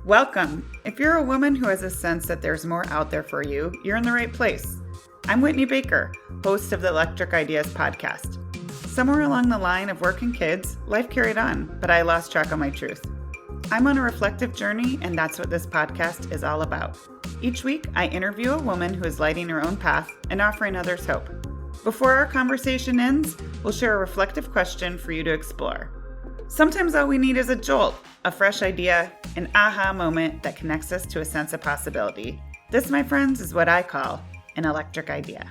Welcome. If you're a woman who has a sense that there's more out there for you, you're in the right place. I'm Whitney Baker, host of the Electric Ideas podcast. Somewhere along the line of work and kids, life carried on, but I lost track of my truth. I'm on a reflective journey, and that's what this podcast is all about. Each week, I interview a woman who is lighting her own path and offering others hope. Before our conversation ends, we'll share a reflective question for you to explore. Sometimes all we need is a jolt, a fresh idea, an aha moment that connects us to a sense of possibility. This, my friends, is what I call an electric idea.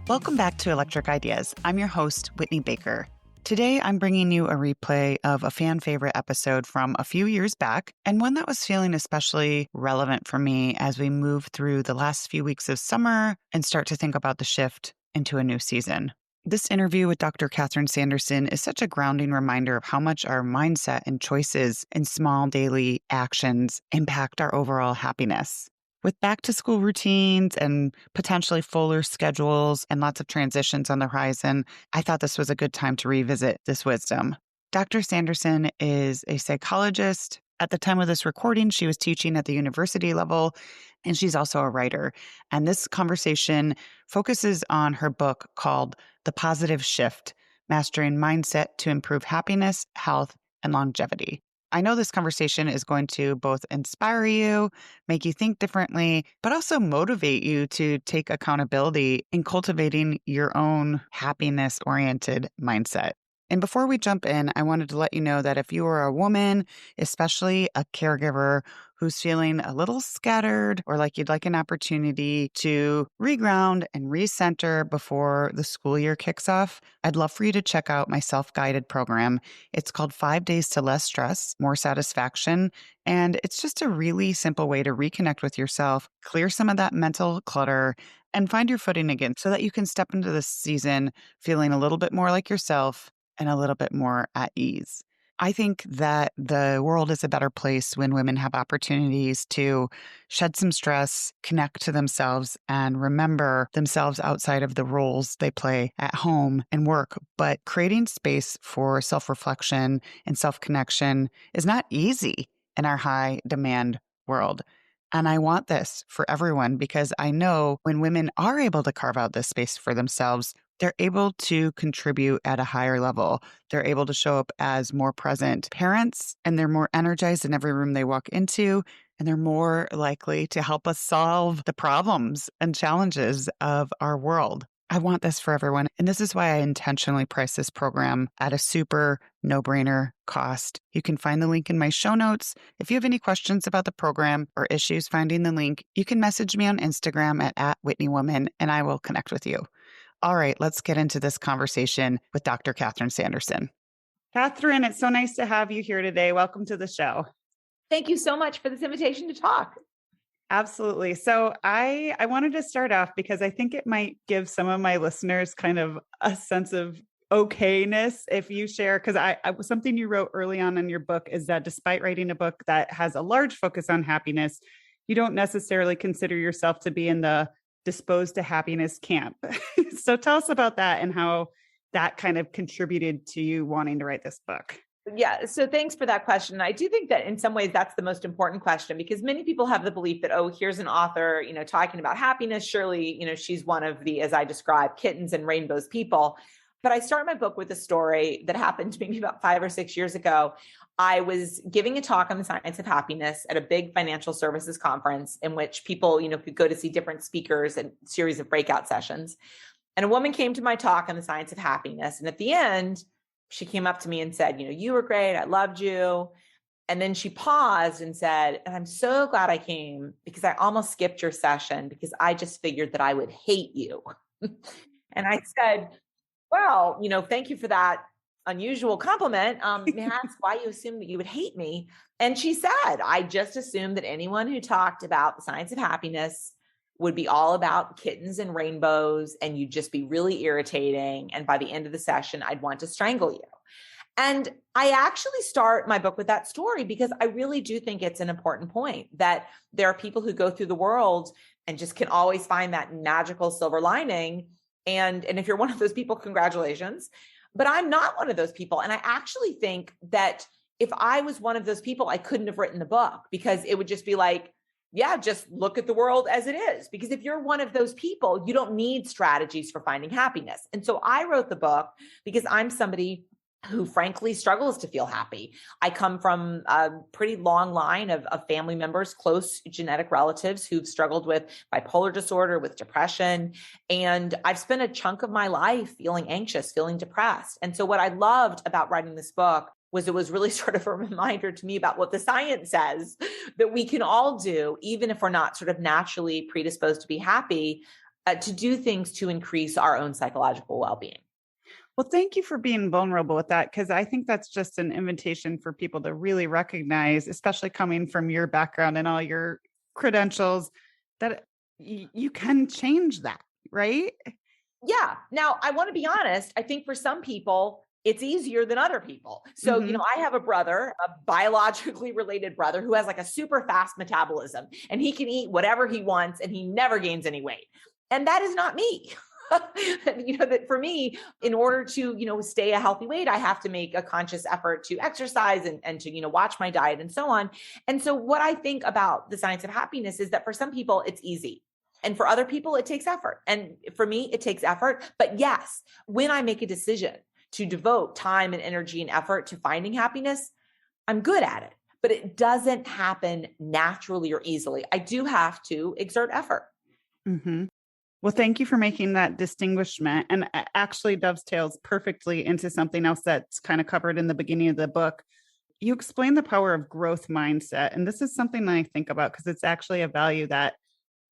Welcome back to Electric Ideas. I'm your host, Whitney Baker. Today, I'm bringing you a replay of a fan favorite episode from a few years back, and one that was feeling especially relevant for me as we move through the last few weeks of summer and start to think about the shift into a new season. This interview with Dr. Sanderson is such a grounding reminder of how much our mindset and choices and small daily actions impact our overall happiness. With back-to-school routines and potentially fuller schedules and lots of transitions on the horizon, I thought this was a good time to revisit this wisdom. Dr. Sanderson is a psychologist. At the time of this recording, she was teaching at the university level, and she's also a writer. And this conversation focuses on her book called The Positive Shift: Mastering Mindset to Improve Happiness, Health, and Longevity. I know this conversation is going to both inspire you, make you think differently, but also motivate you to take accountability in cultivating your own happiness-oriented mindset. And before we jump in, I wanted to let you know that if you are a woman, especially a caregiver who's feeling a little scattered or like you'd like an opportunity to reground and recenter before the school year kicks off, I'd love for you to check out my self-guided program. It's called 5 Days to Less Stress, More Satisfaction. And it's just a really simple way to reconnect with yourself, clear some of that mental clutter, and find your footing again so that you can step into this season feeling a little bit more like yourself and a little bit more at ease. I think that the world is a better place when women have opportunities to shed some stress, connect to themselves, and remember themselves outside of the roles they play at home and work. But creating space for self-reflection and self-connection is not easy in our high-demand world. And I want this for everyone because I know when women are able to carve out this space for themselves, they're able to contribute at a higher level. They're able to show up as more present parents, and they're more energized in every room they walk into, and they're more likely to help us solve the problems and challenges of our world. I want this for everyone, and this is why I intentionally priced this program at a super no-brainer cost. You can find the link in my show notes. If you have any questions about the program or issues finding the link, you can message me on Instagram at @WhitneyWoman, and I will connect with you. All right, let's get into this conversation with Dr. Sanderson. Catherine, it's so nice to have you here today. Welcome to the show. Thank you so much for this invitation to talk. Absolutely. So I wanted to start off because I think it might give some of my listeners kind of a sense of okayness if you share, because I something you wrote early on in your book is that despite writing a book that has a large focus on happiness, you don't necessarily consider yourself to be in the disposed to happiness camp. So tell us about that and how that kind of contributed to you wanting to write this book. Yeah. So thanks for that question. I do think that in some ways that's the most important question because many people have the belief that, oh, here's an author, talking about happiness. Surely, she's one of the, as I describe, kittens and rainbows people. But I start my book with a story that happened maybe about 5 or 6 years ago. I was giving a talk on the science of happiness at a big financial services conference in which people, could go to see different speakers and a series of breakout sessions. And a woman came to my talk on the science of happiness. And at the end, she came up to me and said, you were great. I loved you. And then she paused and said, and I'm so glad I came because I almost skipped your session because I just figured that I would hate you. And I said, well, thank you for that unusual compliment. May I ask why you assumed that you would hate me? And she said, I just assumed that anyone who talked about the science of happiness would be all about kittens and rainbows, and you'd just be really irritating. And by the end of the session, I'd want to strangle you. And I actually start my book with that story because I really do think it's an important point that there are people who go through the world and just can always find that magical silver lining. And if you're one of those people, congratulations. But I'm not one of those people. And I actually think that if I was one of those people, I couldn't have written the book because it would just be like, yeah, just look at the world as it is. Because if you're one of those people, you don't need strategies for finding happiness. And so I wrote the book because I'm somebody who frankly struggles to feel happy. I come from a pretty long line of family members, close genetic relatives who've struggled with bipolar disorder, with depression. And I've spent a chunk of my life feeling anxious, feeling depressed. And so what I loved about writing this book was it was really sort of a reminder to me about what the science says that we can all do, even if we're not sort of naturally predisposed to be happy, to do things to increase our own psychological well-being. Well, thank you for being vulnerable with that, because I think that's just an invitation for people to really recognize, especially coming from your background and all your credentials, that you can change that, right? Yeah. Now, I want to be honest. I think for some people, it's easier than other people. So, Mm-hmm. I have a brother, a biologically related brother who has like a super fast metabolism and he can eat whatever he wants and he never gains any weight. And that is not me. That for me, in order to, stay a healthy weight, I have to make a conscious effort to exercise and to, watch my diet and so on. And so what I think about the science of happiness is that for some people, it's easy. And for other people, it takes effort. And for me, it takes effort. But yes, when I make a decision to devote time and energy and effort to finding happiness, I'm good at it. But it doesn't happen naturally or easily. I do have to exert effort. Mm-hmm. Well, thank you for making that distinguishment. And actually dovetails perfectly into something else that's kind of covered in the beginning of the book. You explain the power of growth mindset. And this is something that I think about because it's actually a value that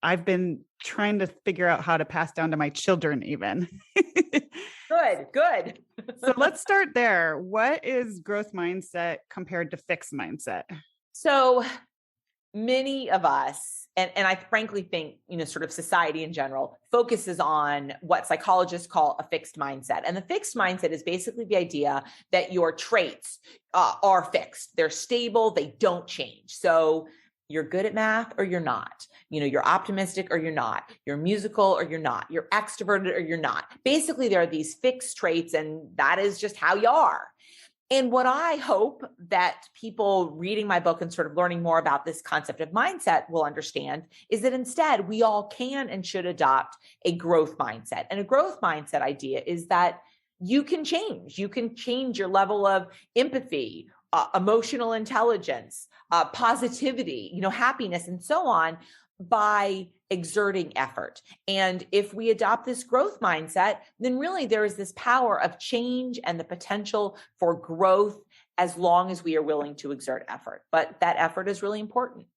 I've been trying to figure out how to pass down to my children, even. Good. So let's start there. What is growth mindset compared to fixed mindset? So many of us, and I frankly think, sort of society in general focuses on what psychologists call a fixed mindset. And the fixed mindset is basically the idea that your traits are fixed. They're stable. They don't change. So you're good at math or you're not. You're optimistic or you're not. You're musical or you're not. You're extroverted or you're not. Basically, there are these fixed traits, and that is just how you are. And what I hope that people reading my book and sort of learning more about this concept of mindset will understand is that instead we all can and should adopt a growth mindset. And a growth mindset idea is that you can change. You can change your level of empathy, emotional intelligence, positivity, happiness, and so on by exerting effort. And if we adopt this growth mindset, then really there is this power of change and the potential for growth as long as we are willing to exert effort. But that effort is really important.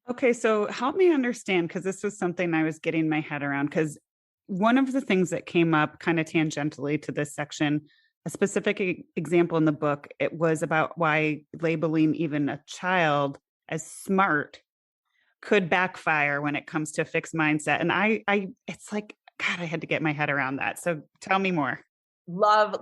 Okay, so help me understand, because this was something I was getting my head around, because one of the things that came up kind of tangentially to this section, a specific example in the book, it was about why labeling even a child as smart could backfire when it comes to a fixed mindset. And it's like, God, I had to get my head around that. So tell me more. Love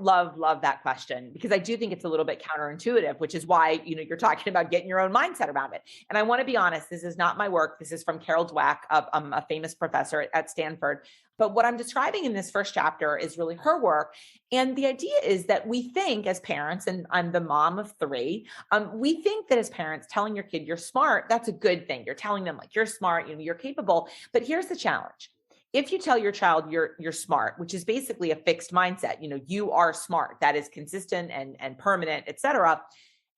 that question, because I do think it's a little bit counterintuitive, which is why, you're talking about getting your own mindset around it. And I want to be honest, this is not my work. This is from Carol Dweck, a famous professor at Stanford. But what I'm describing in this first chapter is really her work. And the idea is that we think as parents, and I'm the mom of three, we think that as parents, telling your kid you're smart, that's a good thing. You're telling them like, you're smart, you're capable. But here's the challenge. If you tell your child you're smart, which is basically a fixed mindset, you are smart, that is consistent and permanent, et cetera,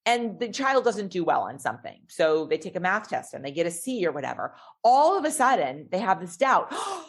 and the child doesn't do well on something, so they take a math test and they get a C or whatever, all of a sudden they have this doubt. Oh,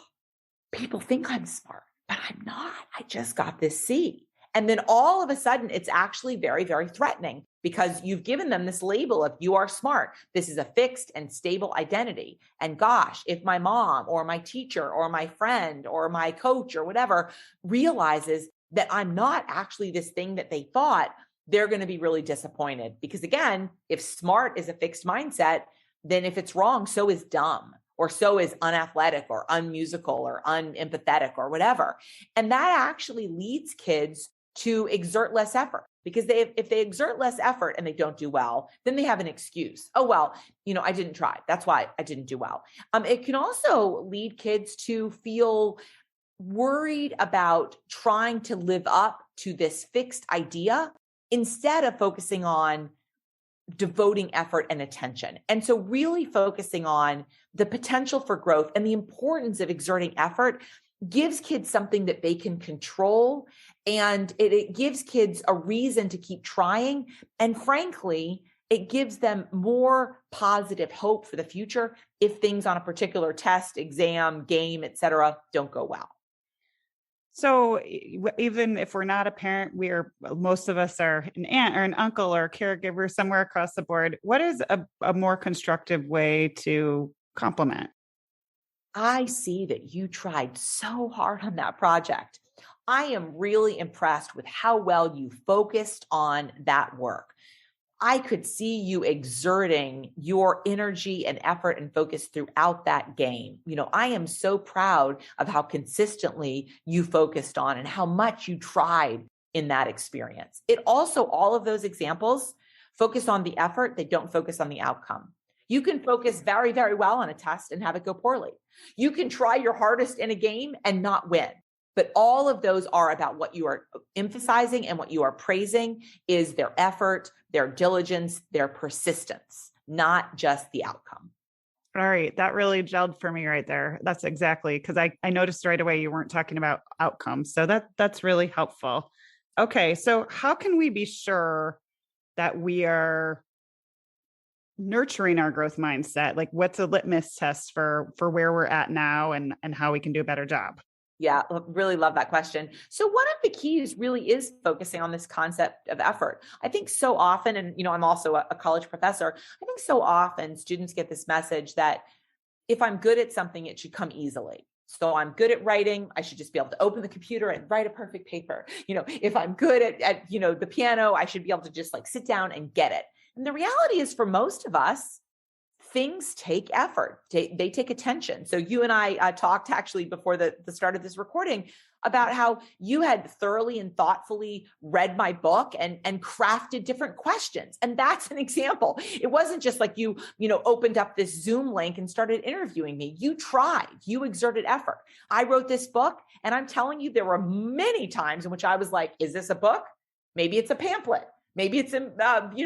people think I'm smart, but I'm not. I just got this C. And then all of a sudden, it's actually very, very threatening because you've given them this label of you are smart. This is a fixed and stable identity. And gosh, if my mom or my teacher or my friend or my coach or whatever realizes that I'm not actually this thing that they thought, they're going to be really disappointed. Because again, if smart is a fixed mindset, then if it's wrong, so is dumb, or so is unathletic or unmusical or unempathetic or whatever. And that actually leads kids to exert less effort, because if they exert less effort and they don't do well, then they have an excuse. Oh, well, I didn't try. That's why I didn't do well. It can also lead kids to feel worried about trying to live up to this fixed idea instead of focusing on devoting effort and attention. And so really focusing on the potential for growth and the importance of exerting effort gives kids something that they can control. And it gives kids a reason to keep trying. And frankly, it gives them more positive hope for the future if things on a particular test, exam, game, etc., don't go well. So even if we're not a parent, most of us are an aunt or an uncle or a caregiver somewhere across the board. What is a more constructive way to compliment? I see that you tried so hard on that project. I am really impressed with how well you focused on that work. I could see you exerting your energy and effort and focus throughout that game. I am so proud of how consistently you focused on and how much you tried in that experience. It also, all of those examples focus on the effort, they don't focus on the outcome. You can focus very, very well on a test and have it go poorly. You can try your hardest in a game and not win. But all of those are about what you are emphasizing, and what you are praising is their effort, their diligence, their persistence, not just the outcome. All right. That really gelled for me right there. That's exactly, because I noticed right away you weren't talking about outcomes. So that's really helpful. Okay. So how can we be sure that we are nurturing our growth mindset? Like, what's a litmus test for where we're at now and how we can do a better job? Yeah, really love that question. So one of the keys really is focusing on this concept of effort. I think so often, and I'm also a college professor, I think so often students get this message that if I'm good at something, it should come easily. So I'm good at writing, I should just be able to open the computer and write a perfect paper. If I'm good at the piano, I should be able to just like sit down and get it. And the reality is, for most of us, things take effort. They take attention. So you and I talked actually before the start of this recording about how you had thoroughly and thoughtfully read my book and crafted different questions. And that's an example. It wasn't just like you opened up this Zoom link and started interviewing me. You tried, you exerted effort. I wrote this book, and I'm telling you, there were many times in which I was like, is this a book? Maybe it's a pamphlet. Maybe it's a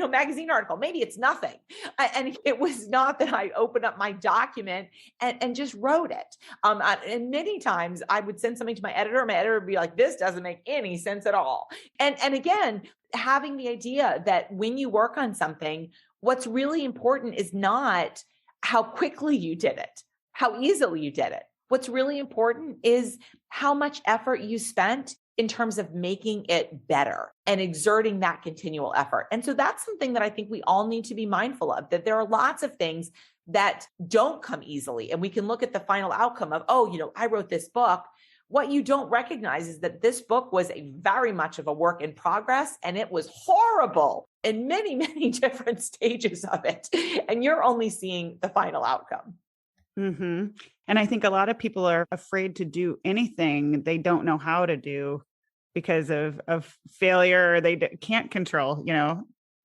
magazine article. Maybe it's nothing. And it was not that I opened up my document and just wrote it. And many times I would send something to my editor. My editor would be like, this doesn't make any sense at all. And again, having the idea that when you work on something, what's really important is not how quickly you did it, how easily you did it. What's really important is how much effort you spent in terms of making it better and exerting that continual effort. And so that's something that I think we all need to be mindful of, that there are lots of things that don't come easily. And we can look at the final outcome of, I wrote this book. What you don't recognize is that this book was a very much of a work in progress, and it was horrible in many, many different stages of it. And you're only seeing the final outcome. Mm-hmm. And I think a lot of people are afraid to do anything they don't know how to do because of failure. They can't control,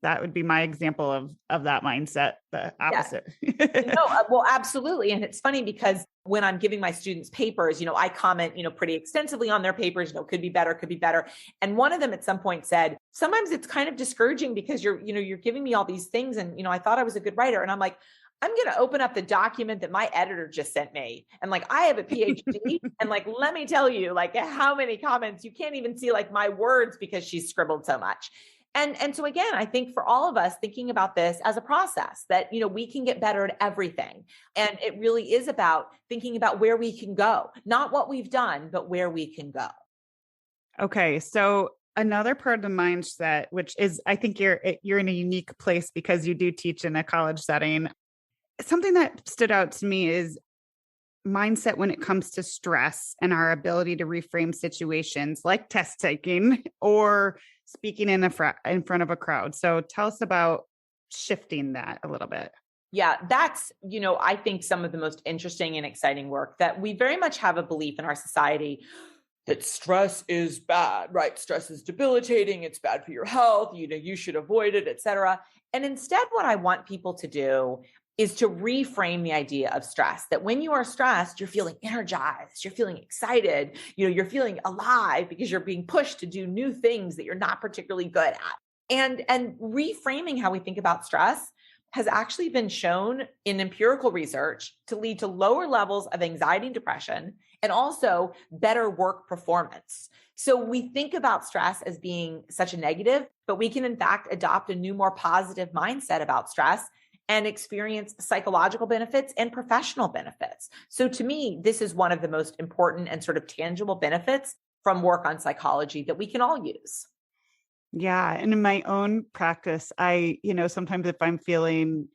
that would be my example of that mindset, the opposite. Yeah. Well, absolutely. And it's funny because when I'm giving my students papers, I comment, pretty extensively on their papers, could be better, could be better. And one of them at some point said, sometimes it's kind of discouraging because you're giving me all these things. And, I thought I was a good writer. And I'm like, I'm going to open up the document that my editor just sent me. And like, I have a PhD and like, let me tell you, like how many comments, you can't even see like my words because she's scribbled so much. And so again, I think for all of us thinking about this as a process that, we can get better at everything. And it really is about thinking about where we can go, not what we've done, but where we can go. Okay. So another part of the mindset, which is, I think you're in a unique place because you do teach in a college setting. Something that stood out to me is mindset when it comes to stress and our ability to reframe situations like test taking or speaking in front of a crowd. So tell us about shifting that a little bit. Yeah, that's, I think some of the most interesting and exciting work, that we very much have a belief in our society that stress is bad, right? Stress is debilitating. It's bad for your health. You should avoid it, et cetera. And instead, what I want people to do is to reframe the idea of stress, that when you are stressed, you're feeling energized, you're feeling excited, you're feeling alive because you're being pushed to do new things that you're not particularly good at. And reframing how we think about stress has actually been shown in empirical research to lead to lower levels of anxiety and depression, and also better work performance. So we think about stress as being such a negative, but we can in fact adopt a new, more positive mindset about stress and experience psychological benefits and professional benefits. So to me, this is one of the most important and sort of tangible benefits from work on psychology that we can all use. Yeah. And in my own practice, sometimes if I'm feeling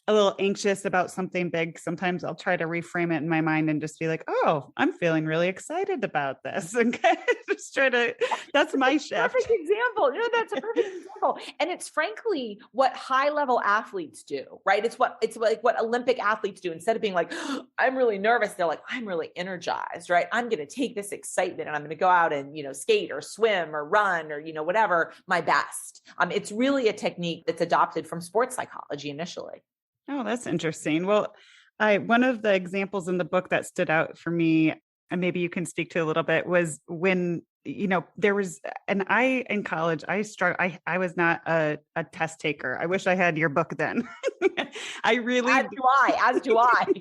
a little anxious about something big, sometimes I'll try to reframe it in my mind and just be like, oh, I'm feeling really excited about this. And just try to, that's my shift. Perfect example. That's a perfect example. And it's frankly what high level athletes do, right? It's like what Olympic athletes do. Instead of being like, oh, I'm really nervous, they're like, I'm really energized, right? I'm going to take this excitement and I'm going to go out and, skate or swim or run or, whatever, my best. It's really a technique that's adopted from sports psychology initially. Oh, that's interesting. Well, one of the examples in the book that stood out for me, and maybe you can speak to a little bit, was when, there was, and in college, I was not a test taker. I wish I had your book then. I really, as do I.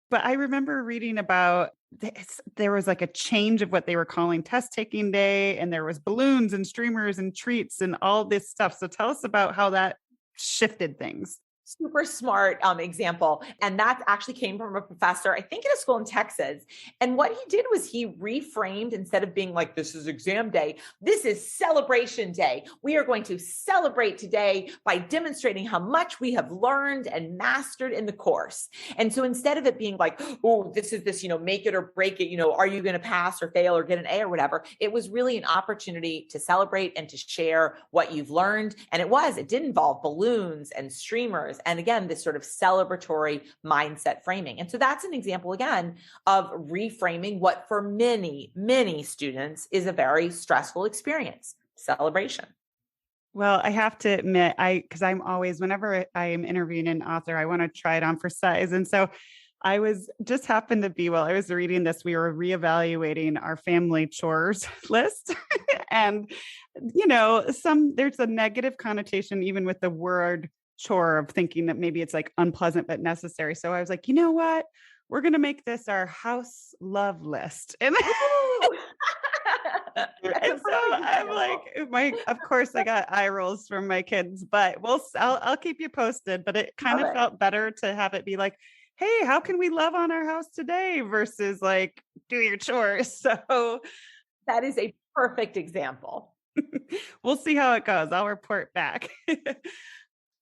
But I remember reading about this, there was like a change of what they were calling test taking day, and there was balloons and streamers and treats and all this stuff. So tell us about how that shifted things. Super smart example. And that actually came from a professor, I think at a school in Texas. And what he did was he reframed, instead of being like, this is exam day, this is celebration day. We are going to celebrate today by demonstrating how much we have learned and mastered in the course. And so instead of it being like, oh, this is this, make it or break it, are you going to pass or fail or get an A or whatever? It was really an opportunity to celebrate and to share what you've learned. And it did involve balloons and streamers. And again, this sort of celebratory mindset framing. And so that's an example, again, of reframing what for many, many students is a very stressful experience: celebration. Well, I have to admit, because I'm always, whenever I am interviewing an author, I want to try it on for size. And so I happened to be, while I was reading this, we were reevaluating our family chores list. And, there's a negative connotation even with the word chore, of thinking that maybe it's like unpleasant but necessary. So I was like, you know what? We're going to make this our house love list. And, and so I'm like, of course I got eye rolls from my kids, but I'll keep you posted. But it kind of felt better to have it be like, hey, how can we love on our house today versus like, do your chores. So that is a perfect example. We'll see how it goes. I'll report back.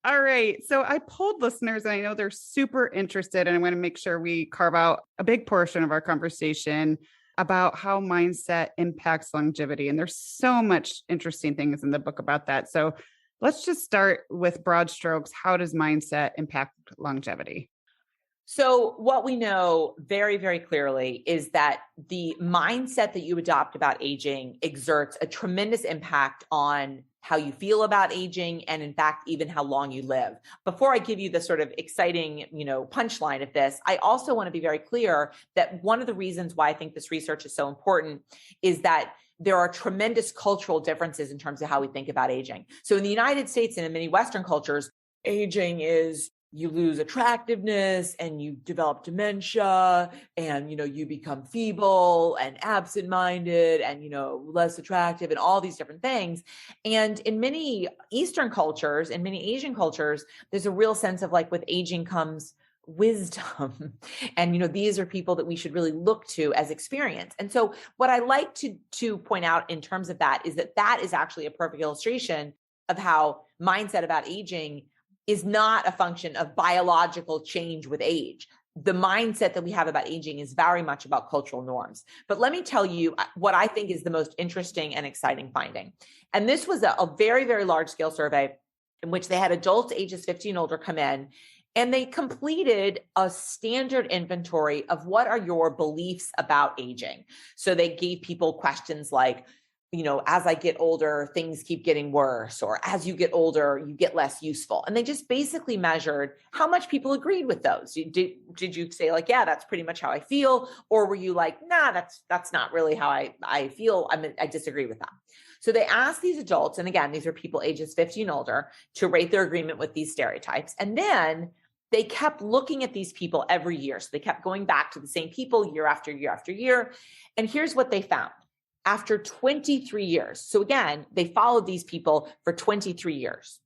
All right. So I polled listeners, and I know they're super interested, and I want to make sure we carve out a big portion of our conversation about how mindset impacts longevity. And there's so much interesting things in the book about that. So let's just start with broad strokes. How does mindset impact longevity? So what we know very, very clearly is that the mindset that you adopt about aging exerts a tremendous impact on how you feel about aging, and in fact, even how long you live. Before I give you the sort of exciting, punchline of this, I also want to be very clear that one of the reasons why I think this research is so important is that there are tremendous cultural differences in terms of how we think about aging. So in the United States and in many Western cultures, aging is you lose attractiveness and you develop dementia, and, you become feeble and absent-minded and, less attractive and all these different things. And in many Eastern cultures, in many Asian cultures, there's a real sense of like, with aging comes wisdom. And, these are people that we should really look to as experience. And so what I like to point out in terms of that is that is actually a perfect illustration of how mindset about aging is not a function of biological change with age. The mindset that we have about aging is very much about cultural norms. But let me tell you what I think is the most interesting and exciting finding. And this was a very, very large scale survey in which they had adults ages 50 and older come in, and they completed a standard inventory of what are your beliefs about aging. So they gave people questions like, as I get older, things keep getting worse, or as you get older, you get less useful. And they just basically measured how much people agreed with those. Did you say like, yeah, that's pretty much how I feel? Or were you like, nah, that's not really how I feel. I disagree with that. So they asked these adults, and again, these are people ages 50 and older, to rate their agreement with these stereotypes. And then they kept looking at these people every year. So they kept going back to the same people year after year after year. And here's what they found. After 23 years, so again, they followed these people for 23 years.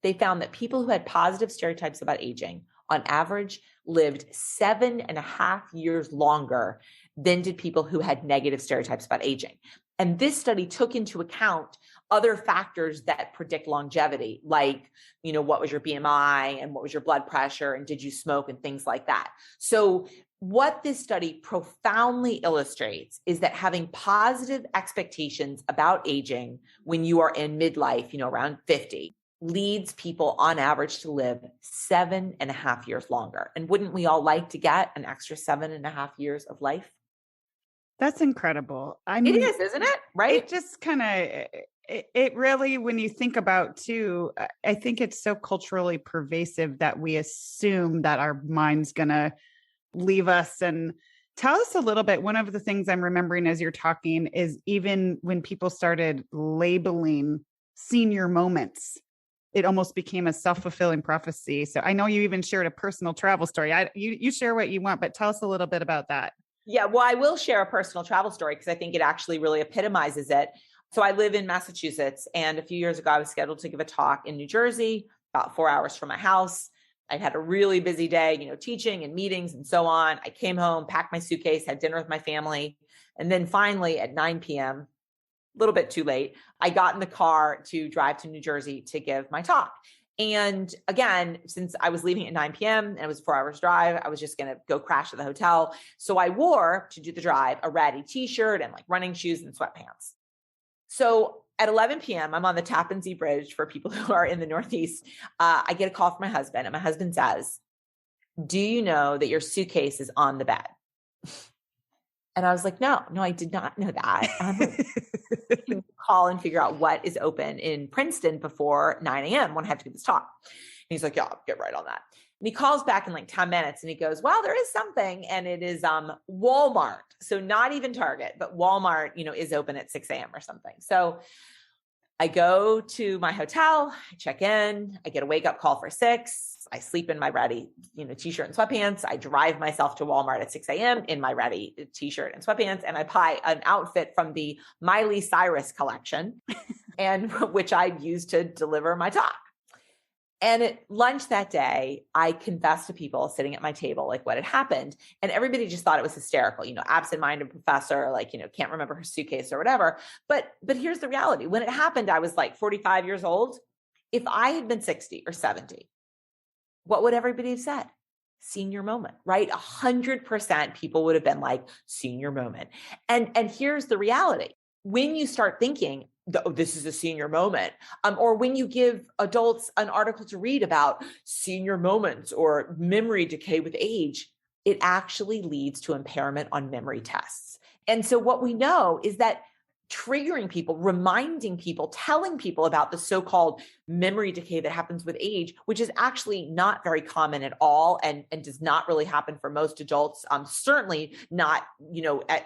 They found that people who had positive stereotypes about aging, on average, lived 7.5 years longer than did people who had negative stereotypes about aging. And this study took into account other factors that predict longevity, like, what was your BMI and what was your blood pressure and did you smoke and things like that. So what this study profoundly illustrates is that having positive expectations about aging when you are in midlife, around 50, leads people on average to live 7.5 years longer. And wouldn't we all like to get an extra 7.5 years of life? That's incredible. I It mean, is, isn't it? Right? it just kind of, it really, when you think about too, I think it's so culturally pervasive that we assume that our mind's going to leave us. And tell us a little bit. One of the things I'm remembering as you're talking is even when people started labeling senior moments, it almost became a self-fulfilling prophecy. So I know you even shared a personal travel story. You share what you want, but tell us a little bit about that. Yeah, well, I will share a personal travel story because I think it actually really epitomizes it. So I live in Massachusetts, and a few years ago, I was scheduled to give a talk in New Jersey, about 4 hours from my house. I'd had a really busy day, teaching and meetings and so on. I came home, packed my suitcase, had dinner with my family. And then finally at 9 p.m., a little bit too late, I got in the car to drive to New Jersey to give my talk. And again, since I was leaving at 9 p.m. and it was 4 hours drive, I was just going to go crash at the hotel. So I wore, to do the drive, a ratty t-shirt and like running shoes and sweatpants. So at 11 p.m., I'm on the Tappan Zee Bridge for people who are in the Northeast. I get a call from my husband, and my husband says, "Do you know that your suitcase is on the bed?" And I was like, no, I did not know that. I'm going to call and figure out what is open in Princeton before 9 a.m. when I have to give this talk. And he's like, yeah, I'll get right on that. And he calls back in like 10 minutes and he goes, well, there is something. And it is Walmart. So not even Target, but Walmart, is open at 6 a.m. or something. So I go to my hotel, I check in, I get a wake up call for 6. I sleep in my ratty, t-shirt and sweatpants. I drive myself to Walmart at 6 a.m. in my ratty t-shirt and sweatpants. And I buy an outfit from the Miley Cyrus collection, and which I used to deliver my talk. And at lunch that day, I confessed to people sitting at my table, like what had happened. And everybody just thought it was hysterical, absent-minded professor, can't remember her suitcase or whatever. But here's the reality. When it happened, I was like 45 years old. If I had been 60 or 70, what would everybody have said? Senior moment, right? 100% people would have been like, senior moment. And here's the reality. When you start thinking, this is a senior moment, or when you give adults an article to read about senior moments or memory decay with age, it actually leads to impairment on memory tests. And so what we know is that triggering people, reminding people, telling people about the so-called memory decay that happens with age, which is actually not very common at all and does not really happen for most adults, certainly not,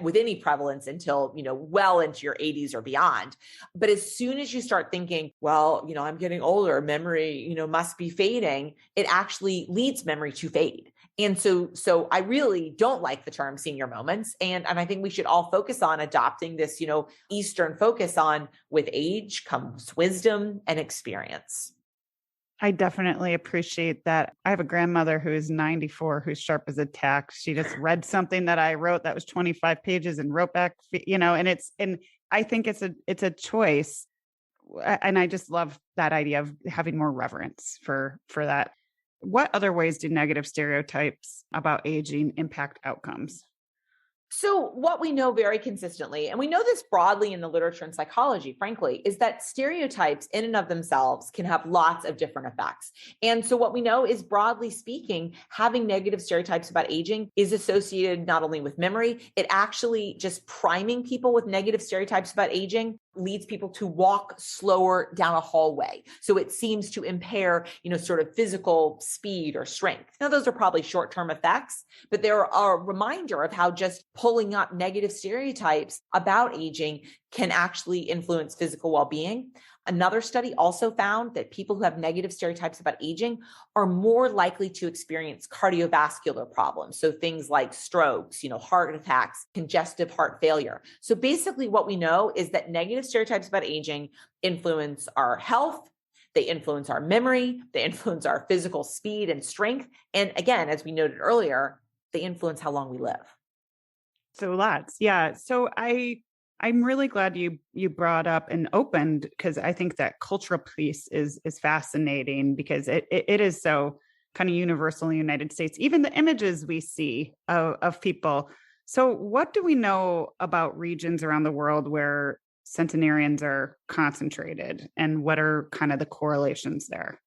with any prevalence until, well into your 80s or beyond. But as soon as you start thinking, well, I'm getting older, memory, must be fading, it actually leads memory to fade. And so I really don't like the term senior moments. And I think we should all focus on adopting this, Eastern focus on with age comes wisdom and experience. I definitely appreciate that. I have a grandmother who is 94, who's sharp as a tack. She just read something that I wrote that was 25 pages and wrote back, and I think it's a choice. And I just love that idea of having more reverence for that. What other ways do negative stereotypes about aging impact outcomes? So what we know very consistently, and we know this broadly in the literature and psychology, frankly, is that stereotypes in and of themselves can have lots of different effects. And so what we know is, broadly speaking, having negative stereotypes about aging is associated not only with memory, it actually just priming people with negative stereotypes about aging leads people to walk slower down a hallway. So it seems to impair, sort of physical speed or strength. Now, those are probably short-term effects, but they're a reminder of how just pulling up negative stereotypes about aging can actually influence physical well-being. Another study also found that people who have negative stereotypes about aging are more likely to experience cardiovascular problems. So things like strokes, heart attacks, congestive heart failure. So basically what we know is that negative stereotypes about aging influence our health. They influence our memory. They influence our physical speed and strength. And again, as we noted earlier, they influence how long we live. So lots. Yeah. So I'm really glad you brought up and opened, because I think that cultural piece is fascinating, because it is so kind of universal in the United States, even the images we see of people. So what do we know about regions around the world where centenarians are concentrated, and what are kind of the correlations there?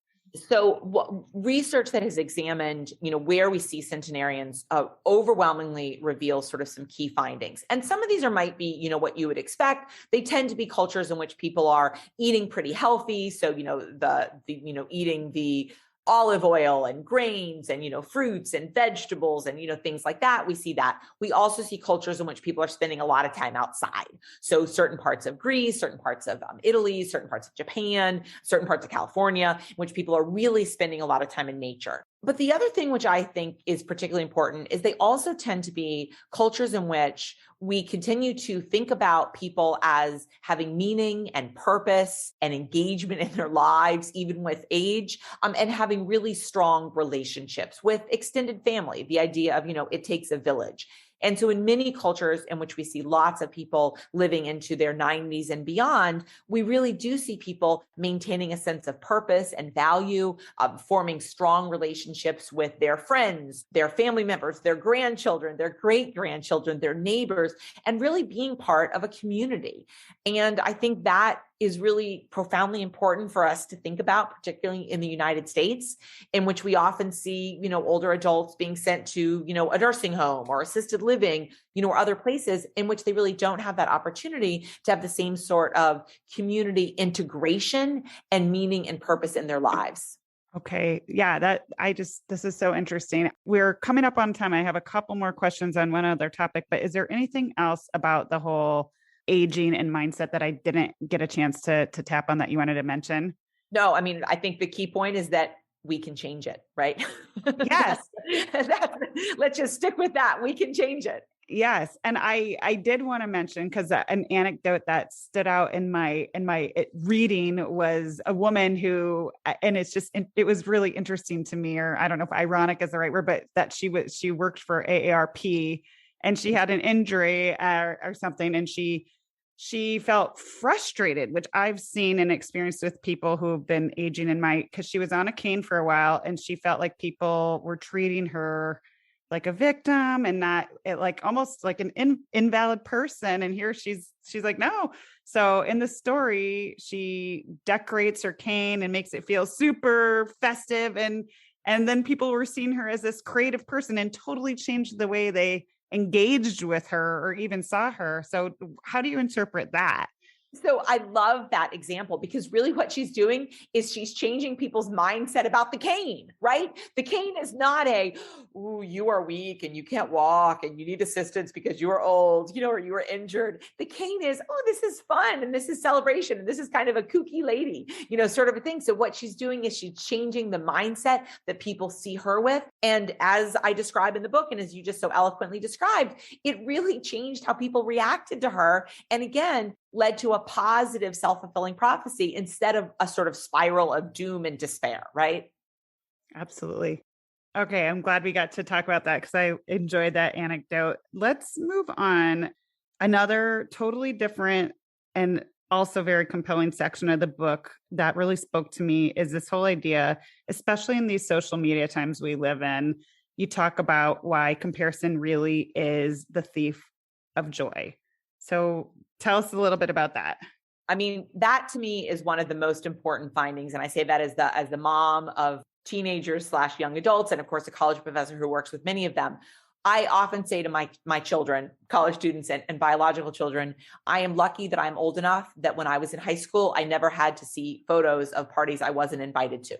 So research that has examined, where we see centenarians overwhelmingly reveals sort of some key findings. And some of these might be, what you would expect. They tend to be cultures in which people are eating pretty healthy. So, eating the olive oil and grains and, fruits and vegetables and, things like that. We see that. We also see cultures in which people are spending a lot of time outside. So certain parts of Greece, certain parts of Italy, certain parts of Japan, certain parts of California, in which people are really spending a lot of time in nature. But the other thing which I think is particularly important is they also tend to be cultures in which we continue to think about people as having meaning and purpose and engagement in their lives, even with age, and having really strong relationships with extended family. The idea of, it takes a village. And so in many cultures in which we see lots of people living into their 90s and beyond, we really do see people maintaining a sense of purpose and value, forming strong relationships with their friends, their family members, their grandchildren, their great-grandchildren, their neighbors, and really being part of a community. And I think that is really profoundly important for us to think about, particularly in the United States, in which we often see, older adults being sent to, a nursing home or assisted living, or other places in which they really don't have that opportunity to have the same sort of community integration and meaning and purpose in their lives. Okay. Yeah, this is so interesting. We're coming up on time. I have a couple more questions on one other topic, but is there anything else about the whole aging and mindset that I didn't get a chance to tap on that you wanted to mention? No, I think the key point is that we can change it, right? Yes. Let's just stick with that. We can change it. Yes. And I did want to mention, because an anecdote that stood out in my reading was a woman who, and it was really interesting to me, or I don't know if ironic is the right word, but that she worked for AARP, and she had an injury or something. And she felt frustrated, which I've seen and experienced with people who have been aging because she was on a cane for a while, and she felt like people were treating her like a victim and not like almost like an invalid person. And here she's like, no. So in the story, she decorates her cane and makes it feel super festive. And then people were seeing her as this creative person, and totally changed the way they engaged with her or even saw her. So how do you interpret that? So I love that example, because really what she's doing is she's changing people's mindset about the cane, right? The cane is not ooh, you are weak and you can't walk and you need assistance because you are old, or you are injured. The cane is, oh, this is fun and this is celebration and this is kind of a kooky lady, sort of a thing. So what she's doing is she's changing the mindset that people see her with. And as I describe in the book, and as you just so eloquently described, it really changed how people reacted to her. And again, led to a positive self-fulfilling prophecy instead of a sort of spiral of doom and despair, right? Absolutely. Okay, I'm glad we got to talk about that, because I enjoyed that anecdote. Let's move on. Another totally different and also very compelling section of the book that really spoke to me is this whole idea, especially in these social media times we live in. You talk about why comparison really is the thief of joy. So tell us a little bit about that. That to me is one of the most important findings. And I say that as the mom of teenagers / young adults, and of course, a college professor who works with many of them. I often say to my children, college students and biological children, I am lucky that I'm old enough that when I was in high school, I never had to see photos of parties I wasn't invited to.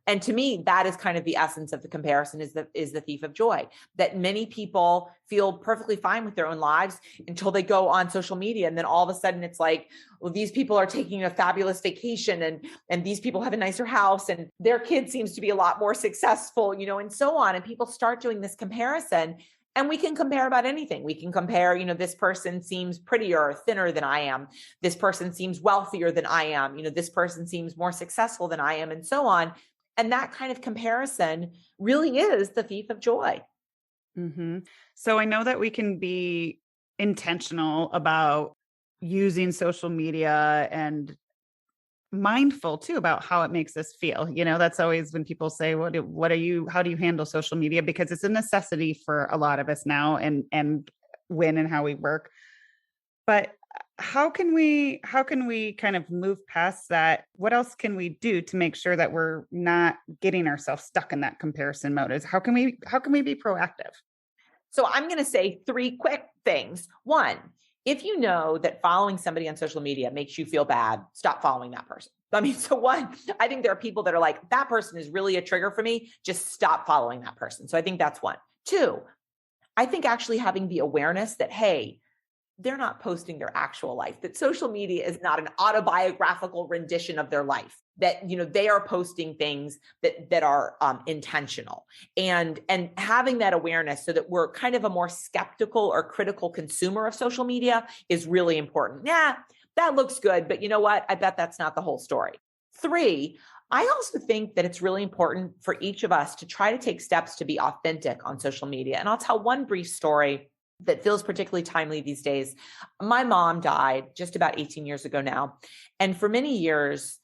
And to me, that is kind of the essence of the comparison is the thief of joy, that many people feel perfectly fine with their own lives until they go on social media. And then all of a sudden it's like, well, these people are taking a fabulous vacation and these people have a nicer house and their kid seems to be a lot more successful, and so on. And people start doing this comparison. And we can compare about anything. We can compare, this person seems prettier or thinner than I am. This person seems wealthier than I am. This person seems more successful than I am, and so on. And that kind of comparison really is the thief of joy. Mm-hmm. So I know that we can be intentional about using social media and mindful too about how it makes us feel. That's always when people say, how do you handle social media? Because it's a necessity for a lot of us now and when and how we work. But how can we kind of move past that? What else can we do to make sure that we're not getting ourselves stuck in that comparison mode? How can we be proactive? So I'm going to say 3 quick things. 1, if you know that following somebody on social media makes you feel bad, stop following that person. So 1, I think there are people that are like, that person is really a trigger for me. Just stop following that person. So I think that's 1. 2, I think actually having the awareness that, hey, they're not posting their actual life, that social media is not an autobiographical rendition of their life, that, they are posting things that are intentional, and having that awareness so that we're kind of a more skeptical or critical consumer of social media is really important. Yeah, that looks good, but you know what? I bet that's not the whole story. 3, I also think that it's really important for each of us to try to take steps to be authentic on social media. And I'll tell one brief story that feels particularly timely these days. My mom died just about 18 years ago now. And for many years,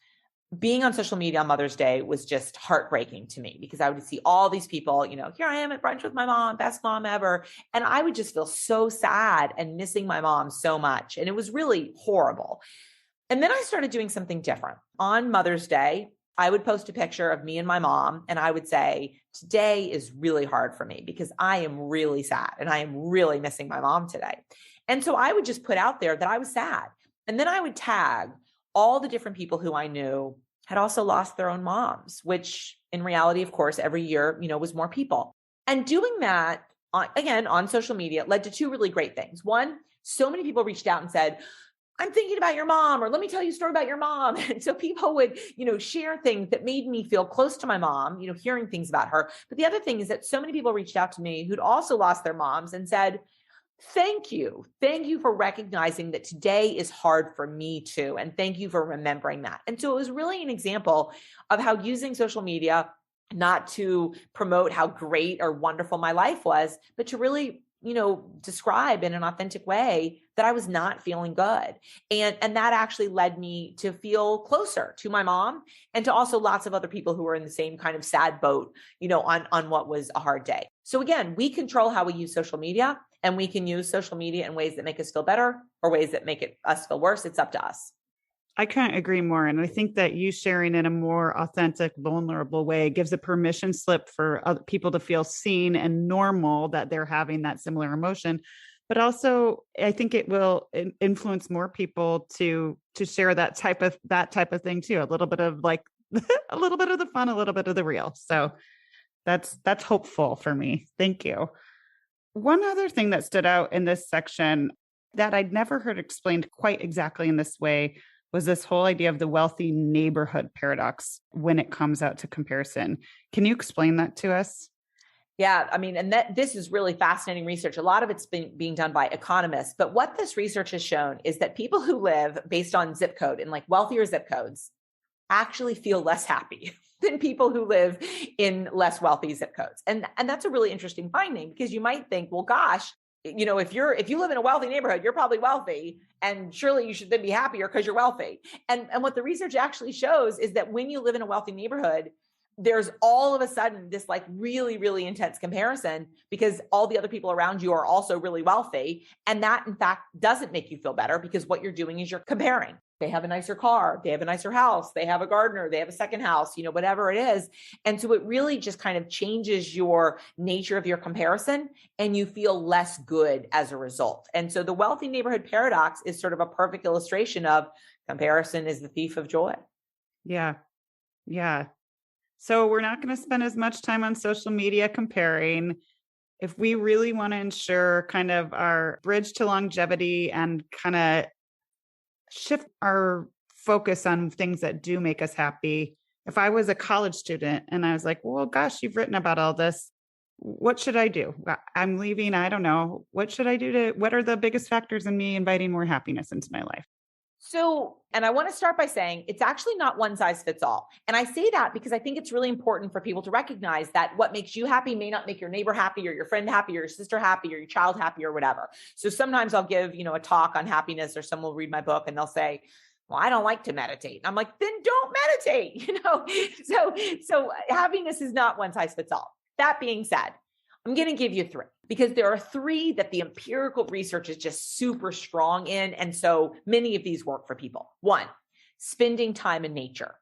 being on social media on Mother's Day was just heartbreaking to me because I would see all these people, here I am at brunch with my mom, best mom ever. And I would just feel so sad and missing my mom so much. And it was really horrible. And then I started doing something different. On Mother's Day, I would post a picture of me and my mom, and I would say, today is really hard for me because I am really sad and I am really missing my mom today. And so I would just put out there that I was sad. And then I would tag all the different people who I knew had also lost their own moms, which in reality, of course, every year, was more people. And doing that, again, on social media led to 2 really great things. 1, so many people reached out and said, I'm thinking about your mom, or let me tell you a story about your mom. And so people would, share things that made me feel close to my mom, hearing things about her. But the other thing is that so many people reached out to me who'd also lost their moms and said, thank you. Thank you for recognizing that today is hard for me too. And thank you for remembering that. And so it was really an example of how using social media, not to promote how great or wonderful my life was, but to really describe in an authentic way that I was not feeling good. And that actually led me to feel closer to my mom and to also lots of other people who were in the same kind of sad boat, on what was a hard day. So again, we control how we use social media, and we can use social media in ways that make us feel better or ways that make us feel worse. It's up to us. I can't agree more. And I think that you sharing in a more authentic, vulnerable way gives a permission slip for other people to feel seen and normal that they're having that similar emotion. But also, I think it will influence more people to share that type of thing too. A little bit of like a little bit of the fun, a little bit of the real. So that's hopeful for me. Thank you. One other thing that stood out in this section that I'd never heard explained quite exactly in this way was this whole idea of the wealthy neighborhood paradox when it comes out to comparison. Can you explain that to us? Yeah, and this is really fascinating research. A lot of it's being done by economists. But what this research has shown is that people who live based on zip code in like wealthier zip codes actually feel less happy than people who live in less wealthy zip codes. And that's a really interesting finding because you might think, well, gosh, if you live in a wealthy neighborhood, you're probably wealthy, and surely you should then be happier because you're wealthy. And what the research actually shows is that when you live in a wealthy neighborhood, there's all of a sudden this like really, really intense comparison because all the other people around you are also really wealthy. And that in fact doesn't make you feel better because what you're doing is you're comparing. They have a nicer car, they have a nicer house, they have a gardener, they have a second house, whatever it is. And so it really just kind of changes your nature of your comparison and you feel less good as a result. And so the wealthy neighborhood paradox is sort of a perfect illustration of comparison is the thief of joy. Yeah. Yeah. So we're not going to spend as much time on social media comparing. If we really want to ensure kind of our bridge to longevity and kind of shift our focus on things that do make us happy. If I was a college student and I was like, well, gosh, you've written about all this. What should I do? I'm leaving. I don't know. What should I do what are the biggest factors in me inviting more happiness into my life? So, and I want to start by saying it's actually not one size fits all. And I say that because I think it's really important for people to recognize that what makes you happy may not make your neighbor happy or your friend happy or your sister happy or your child happy or whatever. So sometimes I'll give, a talk on happiness or someone will read my book and they'll say, well, I don't like to meditate. And I'm like, then don't meditate, So happiness is not one size fits all. That being said, I'm going to give you three because there are three that the empirical research is just super strong in. And so many of these work for people. One, spending time in nature,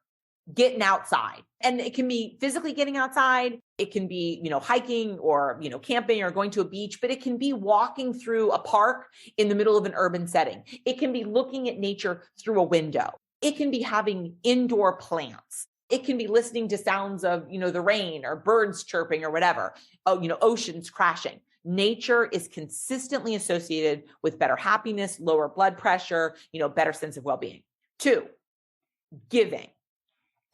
getting outside. And it can be physically getting outside. It can be, hiking or, camping or going to a beach, but it can be walking through a park in the middle of an urban setting. It can be looking at nature through a window. It can be having indoor plants. It can be listening to sounds of, the rain or birds chirping or whatever, oceans crashing. Nature is consistently associated with better happiness, lower blood pressure, better sense of well-being. Two, giving.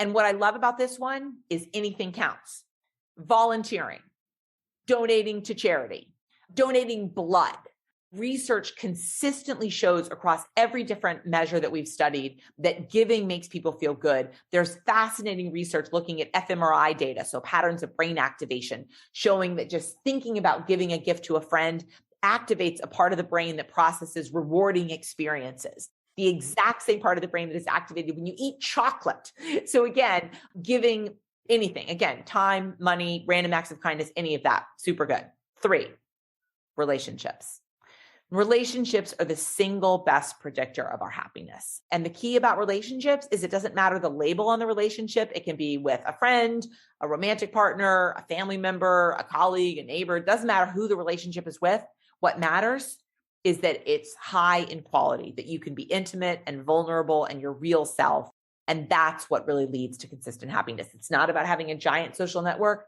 And what I love about this one is anything counts. Volunteering, donating to charity, donating blood. Research consistently shows across every different measure that we've studied that giving makes people feel good. There's fascinating research looking at fMRI data, so patterns of brain activation, showing that just thinking about giving a gift to a friend activates a part of the brain that processes rewarding experiences. The exact same part of the brain that is activated when you eat chocolate. So again, giving anything, again, time, money, random acts of kindness, any of that, super good. Three, relationships. Relationships are the single best predictor of our happiness. And the key about relationships is it doesn't matter the label on the relationship. It can be with a friend, a romantic partner, a family member, a colleague, a neighbor. It doesn't matter who the relationship is with. What matters is that it's high in quality, that you can be intimate and vulnerable and your real self. And that's what really leads to consistent happiness. It's not about having a giant social network.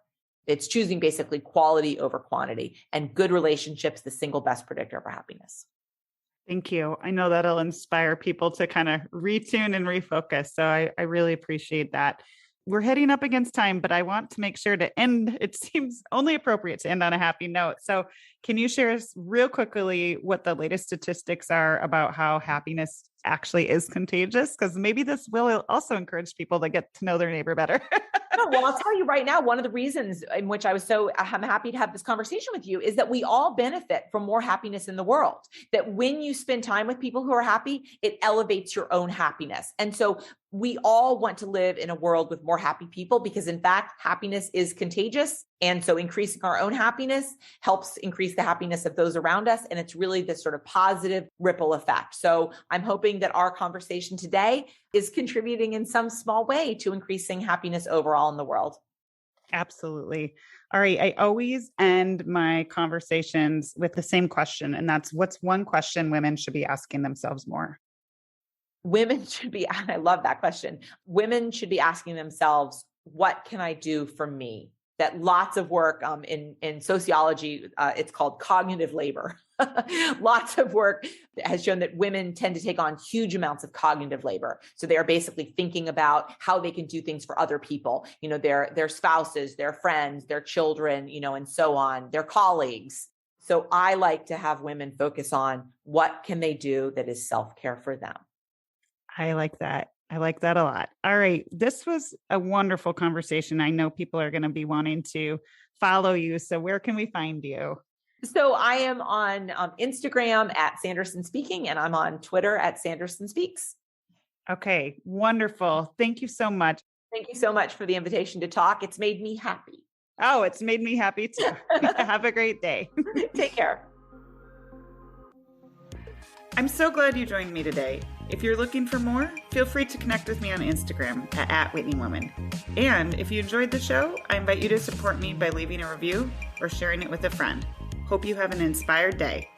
It's choosing basically quality over quantity, and good relationships, the single best predictor of our happiness. Thank you. I know that'll inspire people to kind of retune and refocus. So I really appreciate that. We're heading up against time, but I want to make sure to end. It seems only appropriate to end on a happy note. So can you share us real quickly what the latest statistics are about how happiness actually is contagious? Because maybe this will also encourage people to get to know their neighbor better. No, well, I'll tell you right now, one of the reasons in which I'm happy to have this conversation with you is that we all benefit from more happiness in the world. That when you spend time with people who are happy, it elevates your own happiness. And so we all want to live in a world with more happy people because in fact, happiness is contagious. And so increasing our own happiness helps increase the happiness of those around us. And it's really this sort of positive ripple effect. So I'm hoping that our conversation today is contributing in some small way to increasing happiness overall in the world. Absolutely. All right. I always end my conversations with the same question. And that's what's one question women should be asking themselves more? Women should be, I love that question. Women should be asking themselves, what can I do for me? That lots of work in sociology, it's called cognitive labor. Lots of work has shown that women tend to take on huge amounts of cognitive labor. So they are basically thinking about how they can do things for other people, their spouses, their friends, their children, and so on, their colleagues. So I like to have women focus on what can they do that is self-care for them. I like that. I like that a lot. All right. This was a wonderful conversation. I know people are going to be wanting to follow you. So where can we find you? So I am on Instagram at Sanderson Speaking, and I'm on Twitter at Sanderson Speaks. Okay. Wonderful. Thank you so much. Thank you so much for the invitation to talk. It's made me happy. Oh, it's made me happy too. Have a great day. Take care. I'm so glad you joined me today. If you're looking for more, feel free to connect with me on Instagram at @WhitneyWoman. And if you enjoyed the show, I invite you to support me by leaving a review or sharing it with a friend. Hope you have an inspired day.